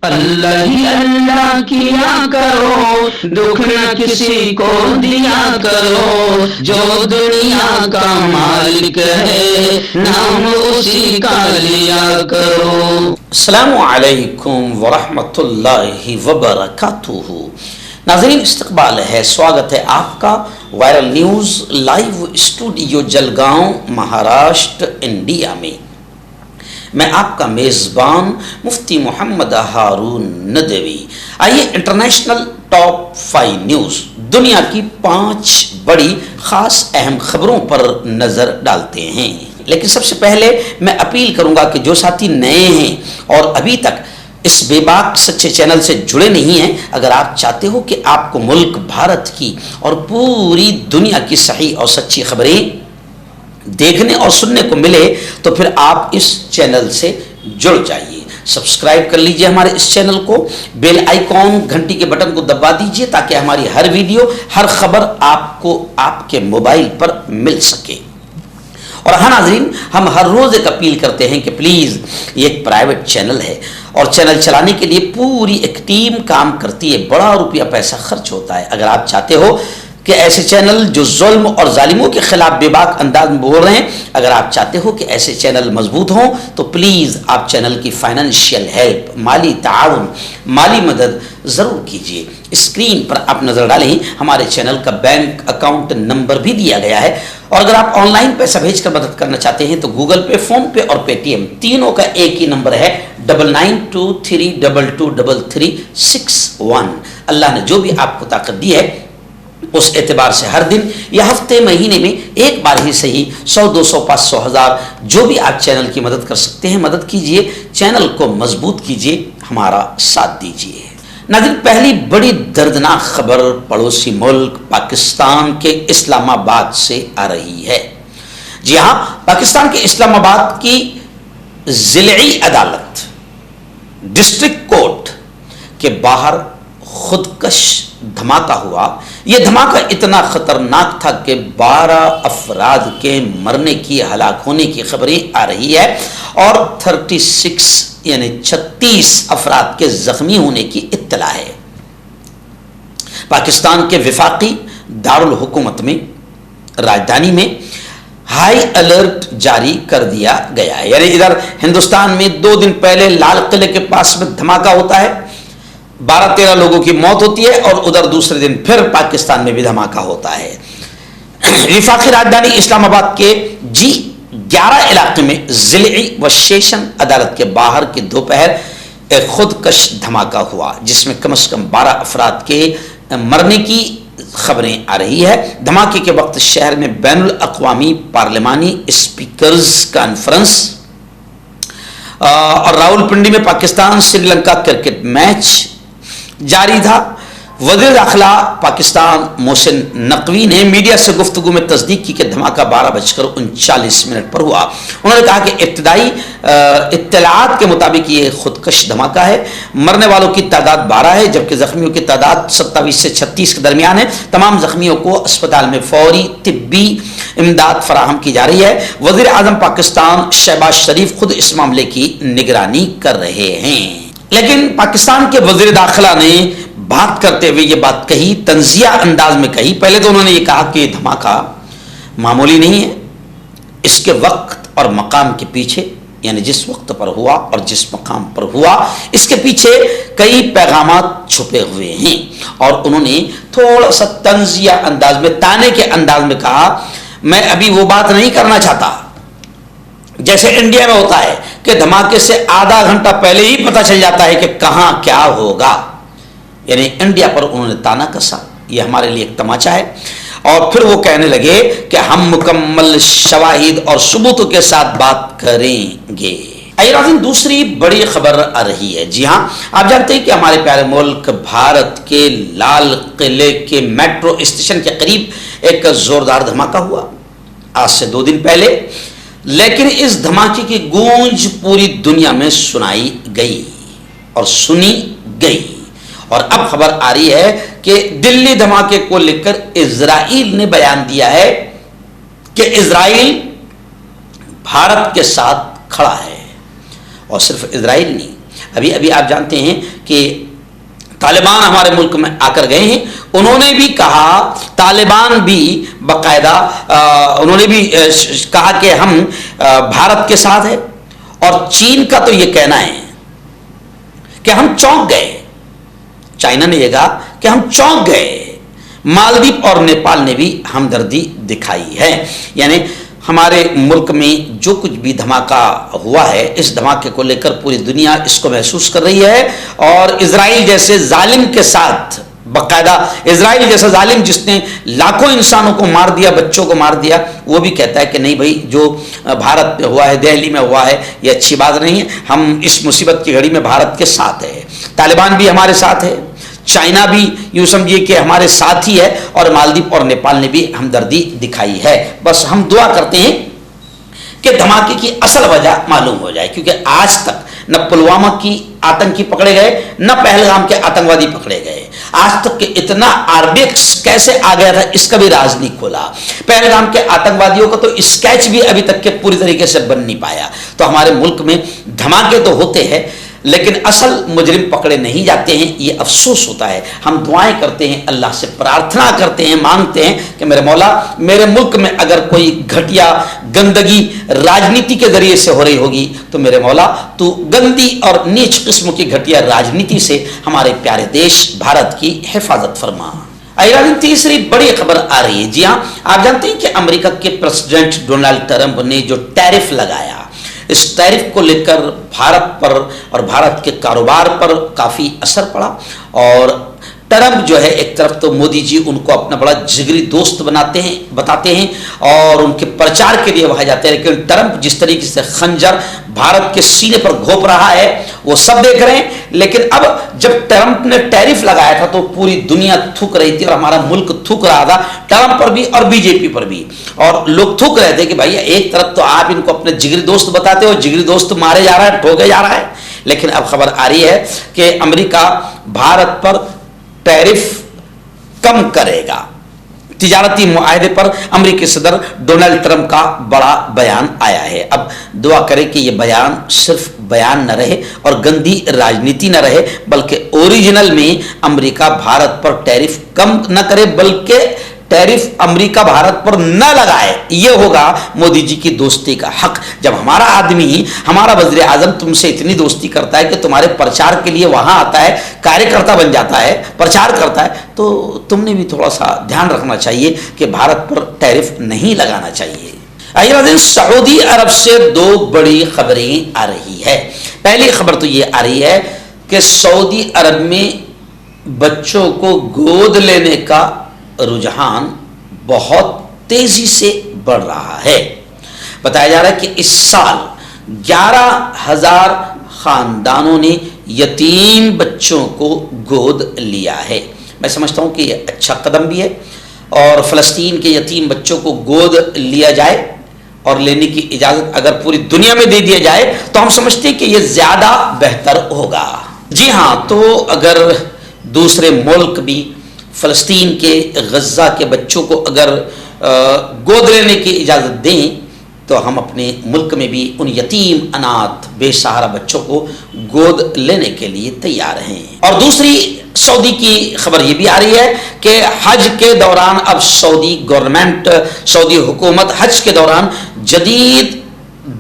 اللہ ہی اللہ کیا کرو، دکھ نہ کسی کو دیا کرو، جو دنیا کا مالک ہے نام اسی کا لیا کرو۔ السلام علیکم ورحمۃ اللہ وبرکاتہ۔ ناظرین استقبال ہے، سواگت ہے آپ کا viral news live studio Jalgaon Maharashtra India میں۔ میں آپ کا میزبان مفتی محمد ہارون ندوی۔ آئیے انٹرنیشنل ٹاپ 5 نیوز، دنیا کی 5 بڑی خاص اہم خبروں پر نظر ڈالتے ہیں۔ لیکن سب سے پہلے میں اپیل کروں گا کہ جو ساتھی نئے ہیں اور ابھی تک اس بے باک سچے چینل سے جڑے نہیں ہیں، اگر آپ چاہتے ہو کہ آپ کو ملک بھارت کی اور پوری دنیا کی صحیح اور سچی خبریں دیکھنے اور سننے کو ملے تو پھر آپ اس چینل سے جڑ جائیے۔ سبسکرائب کر لیجئے ہمارے اس چینل کو، بیل آئیکن گھنٹی کے بٹن کو دبا دیجئے تاکہ ہماری ہر ویڈیو، ہر خبر آپ کو آپ کے موبائل پر مل سکے۔ اور ہاں ناظرین، ہم ہر روز ایک اپیل کرتے ہیں کہ پلیز، یہ ایک پرائیویٹ چینل ہے اور چینل چلانے کے لیے پوری ایک ٹیم کام کرتی ہے، بڑا روپیہ پیسہ خرچ ہوتا ہے۔ اگر آپ چاہتے ہو کہ ایسے چینل جو ظلم اور ظالموں کے خلاف بے باک انداز میں بول رہے ہیں، اگر آپ چاہتے ہو کہ ایسے چینل مضبوط ہوں تو پلیز آپ چینل کی فائنینشیل ہیلپ، مالی تعاون، مالی مدد ضرور کیجیے۔ اسکرین پر آپ نظر ڈالیں، ہمارے چینل کا بینک اکاؤنٹ نمبر بھی دیا گیا ہے، اور اگر آپ آن لائن پیسہ بھیج کر مدد کرنا چاہتے ہیں تو گوگل پے، فون پے اور پے ٹی ایم تینوں کا ایک ہی نمبر ہے 9923223361۔ اللہ نے جو بھی آپ کو طاقت دی ہے اس اعتبار سے ہر دن یا ہفتے مہینے میں ایک بار ہی صحیح 100 200 500 1000 جو بھی آپ چینل کی مدد کر سکتے ہیں مدد کیجئے، چینل کو مضبوط کیجئے، ہمارا ساتھ دیجئے۔ ناظرین، پہلی بڑی دردناک خبر پڑوسی ملک پاکستان کے اسلام آباد سے آ رہی ہے۔ جی ہاں، پاکستان کے اسلام آباد کی ضلعی عدالت ڈسٹرکٹ کورٹ کے باہر خودکش دھماکہ ہوا۔ یہ دھماکہ اتنا خطرناک تھا کہ 12 افراد کے مرنے کی، ہلاک ہونے کی خبریں آ رہی ہے اور 36 افراد کے زخمی ہونے کی اطلاع ہے۔ پاکستان کے وفاقی دارالحکومت میں، راجدھانی میں ہائی الرٹ جاری کر دیا گیا ہے۔ یعنی ادھر ہندوستان میں 2 دن پہلے لال قلعے کے پاس میں دھماکہ ہوتا ہے، 12-13 لوگوں کی موت ہوتی ہے، اور ادھر دوسرے دن پھر پاکستان میں بھی دھماکہ ہوتا ہے۔ وفاقی راجدھانی اسلام آباد کے G11 علاقے میں ضلعی و سیشن عدالت کے باہر کی دوپہر ایک خودکش دھماکہ ہوا جس میں کم از کم 12 افراد کے مرنے کی خبریں آ رہی ہے۔ دھماکے کے وقت شہر میں بین الاقوامی پارلیمانی اسپیکرز کانفرنس اور راولپنڈی میں پاکستان سری لنکا کرکٹ میچ جاری تھا۔ وزیر داخلہ پاکستان محسن نقوی نے میڈیا سے گفتگو میں تصدیق کی کہ دھماکہ 12:39 پر ہوا۔ انہوں نے کہا کہ ابتدائی اطلاعات کے مطابق یہ خودکش دھماکہ ہے۔ مرنے والوں کی تعداد 12 ہے جبکہ زخمیوں کی تعداد 27 سے 36 کے درمیان ہے۔ تمام زخمیوں کو اسپتال میں فوری طبی امداد فراہم کی جا رہی ہے۔ وزیر اعظم پاکستان شہباز شریف خود اس معاملے کی نگرانی کر رہے ہیں، لیکن پاکستان کے وزیر داخلہ نے بات کرتے ہوئے یہ بات کہی، تنزیہ انداز میں کہی۔ پہلے تو انہوں نے یہ کہا کہ دھماکہ معمولی نہیں ہے، اس کے وقت اور مقام کے پیچھے، یعنی جس وقت پر ہوا اور جس مقام پر ہوا، اس کے پیچھے کئی پیغامات چھپے ہوئے ہیں۔ اور انہوں نے تھوڑا سا تنزیہ انداز میں، تانے کے انداز میں کہا، میں ابھی وہ بات نہیں کرنا چاہتا جیسے انڈیا میں ہوتا ہے کہ دھماکے سے آدھا گھنٹہ پہلے ہی پتہ چل جاتا ہے کہ کہاں کیا ہوگا۔ یعنی انڈیا پر انہوں نے تانا کسا، یہ ہمارے لیے ایک تماچا ہے۔ اور پھر وہ کہنے لگے کہ ہم مکمل شواہد اور ثبوتوں کے ساتھ بات کریں گے۔ ناظرین، دوسری بڑی خبر آ رہی ہے۔ جی ہاں، آپ جانتے ہیں کہ ہمارے پیارے ملک بھارت کے لال قلعے کے میٹرو اسٹیشن کے قریب ایک زوردار دھماکہ ہوا آج سے 2 دن پہلے، لیکن اس دھماکے کی گونج پوری دنیا میں سنائی گئی اور سنی گئی۔ اور اب خبر آ رہی ہے کہ دلی دھماکے کو لے کر اسرائیل نے بیان دیا ہے کہ اسرائیل بھارت کے ساتھ کھڑا ہے، اور صرف اسرائیل نہیں، ابھی آپ جانتے ہیں کہ طالبان ہمارے ملک میں آ کر گئے ہیں، انہوں نے بھی کہا، طالبان بھی باقاعدہ انہوں نے بھی کہا کہ ہم بھارت کے ساتھ ہیں، اور چین کا تو یہ کہنا ہے کہ ہم چونک گئے، چائنا نے یہ کہا کہ ہم چونک گئے، مالدیپ اور نیپال نے بھی ہمدردی دکھائی ہے۔ یعنی ہمارے ملک میں جو کچھ بھی دھماکہ ہوا ہے، اس دھماکے کو لے کر پوری دنیا اس کو محسوس کر رہی ہے، اور اسرائیل جیسے ظالم کے ساتھ، باقاعدہ اسرائیل جیسا ظالم جس نے لاکھوں انسانوں کو مار دیا، بچوں کو مار دیا، وہ بھی کہتا ہے کہ نہیں بھائی جو بھارت میں ہوا ہے، دہلی میں ہوا ہے، یہ اچھی بات نہیں ہے، ہم اس مصیبت کی گھڑی میں بھارت کے ساتھ ہے۔ طالبان بھی ہمارے ساتھ ہے، چائنا بھی یوں سمجھیے کہ ہمارے ساتھ ہی ہے، اور مالدیپ اور نیپال نے بھی ہمدردی دکھائی ہے۔ بس ہم دعا کرتے ہیں کہ دھماکے کی اصل وجہ معلوم ہو جائے، کیونکہ آج تک نہ پلوامہ کی آتنکی پکڑے گئے، نہ پہلگام کے آتنکوادی پکڑے گئے۔ آج تک کہ اتنا آربیکس کیسے آ گیا تھا، اس کا بھی راز نہیں کھولا۔ پہلگام کے آتنکوادیوں کا تو اسکیچ بھی ابھی تک کے پوری طریقے سے بن نہیں پایا۔ تو ہمارے ملک میں دھماکے تو ہوتے ہیں، لیکن اصل مجرم پکڑے نہیں جاتے ہیں، یہ افسوس ہوتا ہے۔ ہم دعائیں کرتے ہیں، اللہ سے پرارتھنا کرتے ہیں، مانگتے ہیں کہ میرے مولا، میرے ملک میں اگر کوئی گھٹیا گندگی راجنیتی کے ذریعے سے ہو رہی ہوگی تو میرے مولا تو گندی اور نیچ قسم کی گھٹیا راجنیتی سے ہمارے پیارے دیش بھارت کی حفاظت فرما۔ تیسری بڑی خبر آ رہی ہے۔ جی ہاں، آپ جانتے ہیں کہ امریکہ کے پریزیڈنٹ ڈونلڈ ٹرمپ نے جو ٹیرف لگایا، اس ٹیرف کو لے کر بھارت پر اور بھارت کے کاروبار پر کافی اثر پڑا، اور ٹرمپ جو ہے ایک طرف تو مودی جی ان کو اپنا بڑا جگری دوست بتاتے ہیں اور ان کے پرچار کے لیے وہاں جاتے ہیں، لیکن ٹرمپ جس طریقے سے خنجر بھارت کے سینے پر گھونپ رہا ہے وہ سب دیکھ رہے ہیں۔ لیکن اب جب ٹرمپ نے ٹیرف لگایا تھا تو پوری دنیا تھوک رہی تھی، اور ہمارا ملک تھوک رہا تھا ٹرمپ پر بھی اور بی جے پی پر بھی، اور لوگ تھوک رہے تھے کہ بھائی ایک طرف تو آپ ان کو اپنے جگری دوست بتاتے ہو، جگری دوست مارے جا رہا ہے، ٹھوکے جا رہا ہے۔ لیکن اب خبر آ رہی ہے کہ امریکہ بھارت پر ٹیرف کم کرے گا۔ تجارتی معاہدے پر امریکی صدر ڈونلڈ ٹرمپ کا بڑا بیان آیا ہے۔ اب دعا کرے کہ یہ بیان صرف بیان نہ رہے اور گندی راجنیتی نہ رہے، بلکہ اوریجنل میں امریکہ بھارت پر ٹیرف کم نہ کرے، بلکہ ٹیرف امریکہ بھارت پر نہ لگائے۔ یہ ہوگا مودی جی کی دوستی کا حق۔ جب ہمارا آدمی، ہمارا وزیر اعظم تم سے اتنی دوستی کرتا ہے کہ تمہارے پرچار کے لیے وہاں آتا ہے، کاریہ کرتا بن جاتا ہے، پرچار کرتا ہے، تو تم نے بھی تھوڑا سا دھیان رکھنا چاہیے کہ بھارت پر ٹیرف نہیں لگانا چاہیے۔ سعودی عرب سے دو بڑی خبریں آ رہی ہے۔ پہلی خبر تو یہ آ رہی ہے کہ سعودی عرب میں بچوں کو گود لینے کا رجحان بہت تیزی سے بڑھ رہا ہے۔ بتایا جا رہا ہے کہ اس سال 11,000 خاندانوں نے یتیم بچوں کو گود لیا ہے۔ میں سمجھتا ہوں کہ یہ اچھا قدم بھی ہے، اور فلسطین کے یتیم بچوں کو گود لیا جائے اور لینے کی اجازت اگر پوری دنیا میں دے دیا جائے تو ہم سمجھتے ہیں کہ یہ زیادہ بہتر ہوگا۔ جی ہاں، تو اگر دوسرے ملک بھی فلسطین کے غزہ کے بچوں کو اگر گود لینے کی اجازت دیں تو ہم اپنے ملک میں بھی ان یتیم اناتھ بے سہارا بچوں کو گود لینے کے لیے تیار ہیں۔ اور دوسری سعودی کی خبر یہ بھی آ رہی ہے کہ حج کے دوران اب سعودی حکومت حج کے دوران جدید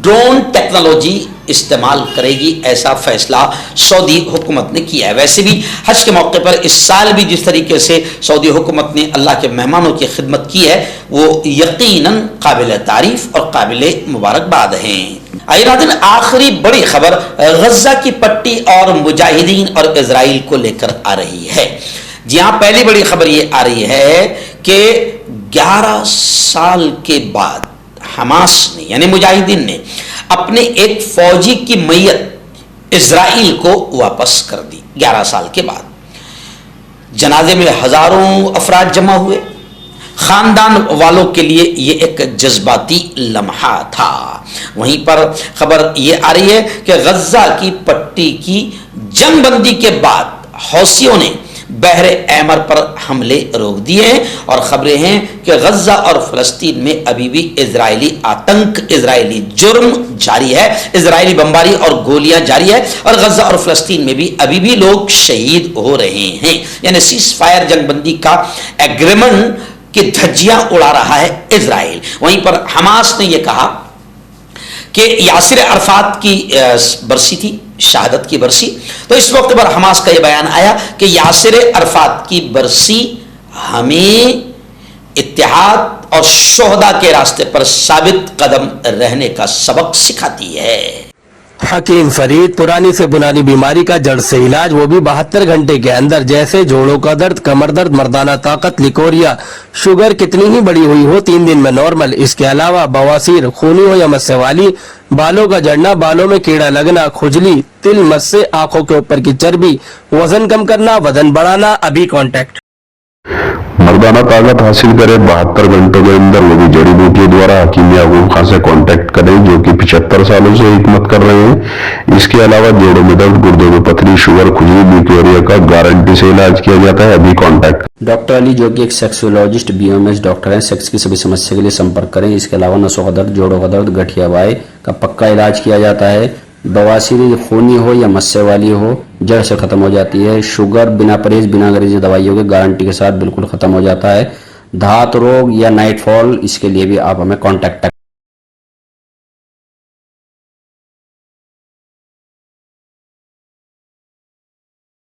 ڈرون ٹیکنالوجی استعمال کرے گی، ایسا فیصلہ سعودی حکومت نے کیا ہے۔ ویسے بھی حج کے موقع پر اس سال بھی جس طریقے سے سعودی حکومت نے اللہ کے مہمانوں کی خدمت کی ہے وہ یقیناً قابل تعریف اور قابل مبارکباد ہیں۔ آخری بڑی خبر غزہ کی پٹی اور مجاہدین اور اسرائیل کو لے کر آ رہی ہے۔ جی ہاں، پہلی بڑی خبر یہ آ رہی ہے کہ 11 سال کے بعد حماس نے یعنی مجاہدین نے اپنے ایک فوجی کی میت اسرائیل کو واپس کر دی۔ 11 سال کے بعد جنازے میں ہزاروں افراد جمع ہوئے۔ خاندان والوں کے لیے یہ ایک جذباتی لمحہ تھا۔ وہیں پر خبر یہ آ رہی ہے کہ غزہ کی پٹی کی جنگ بندی کے بعد حوثیوں نے بحر احمر پر حملے روک دیے ہیں، اور خبریں ہیں کہ غزہ اور فلسطین میں ابھی بھی اسرائیلی آتنک، اسرائیلی جرم جاری ہے، اسرائیلی بمباری اور گولیاں جاری ہے، اور غزہ اور فلسطین میں بھی ابھی بھی لوگ شہید ہو رہے ہیں۔ یعنی سیز فائر، جنگ بندی کا ایگریمنٹ کی دھجیاں اڑا رہا ہے اسرائیل۔ وہیں پر حماس نے یہ کہا کہ یاسر عرفات کی برسی تھی، شہادت کی برسی، تو اس وقت پر حماس کا یہ بیان آیا کہ یاسر عرفات کی برسی ہمیں اتحاد اور شہداء کے راستے پر ثابت قدم رہنے کا سبق سکھاتی ہے۔ حکیم فرید، پرانی سے پرانی بیماری کا جڑ سے علاج، وہ بھی 72 گھنٹے کے اندر، جیسے جوڑوں کا درد، کمر درد، مردانہ طاقت، لیکوریا، شوگر کتنی ہی بڑی ہوئی ہو 3 دن میں نارمل۔ اس کے علاوہ بواسیر، خونی ہو یا مسے والی، بالوں کا جڑنا، بالوں میں کیڑا لگنا، کھجلی، تل مسے، آنکھوں کے اوپر کی چربی، وزن کم کرنا، وزن بڑھانا، ابھی کانٹیکٹ۔ مردانہ طاقت حاصل کرے 72 گھنٹوں کے اندر، وہ بھی جڑی بوٹیوں دوارا حکیم یعقوب خان سے کانٹیکٹ کریں، جو کہ 75 سالوں سے حکمت کر رہے ہیں۔ اس کے علاوہ جوڑوں میں درد، گردوں میں پتھری، شوگر، کھجلی، لیکوریا کا گارنٹی سے علاج کیا جاتا ہے، ابھی کانٹیکٹ۔ ڈاکٹر علی جو کہ ایک سیکسولوجسٹ BMS ڈاکٹر ہیں، سیکس کی سبھی سمسیا کے لیے سمپرک کریں۔ اس کے علاوہ نسوں کا درد، جوڑوں کا درد، گٹھیا وائے کا پکا علاج کیا جاتا ہے۔ بواسیر خونی ہو یا مسے والی ہو، جڑ سے ختم ہو جاتی ہے۔ شوگر بنا پرہیز، بنا انگریزی دوائیوں کے گارنٹی کے ساتھ بالکل ختم ہو جاتا ہے۔ دھات روگ یا نائٹ فال، اس کے لیے بھی آپ ہمیں کانٹیکٹ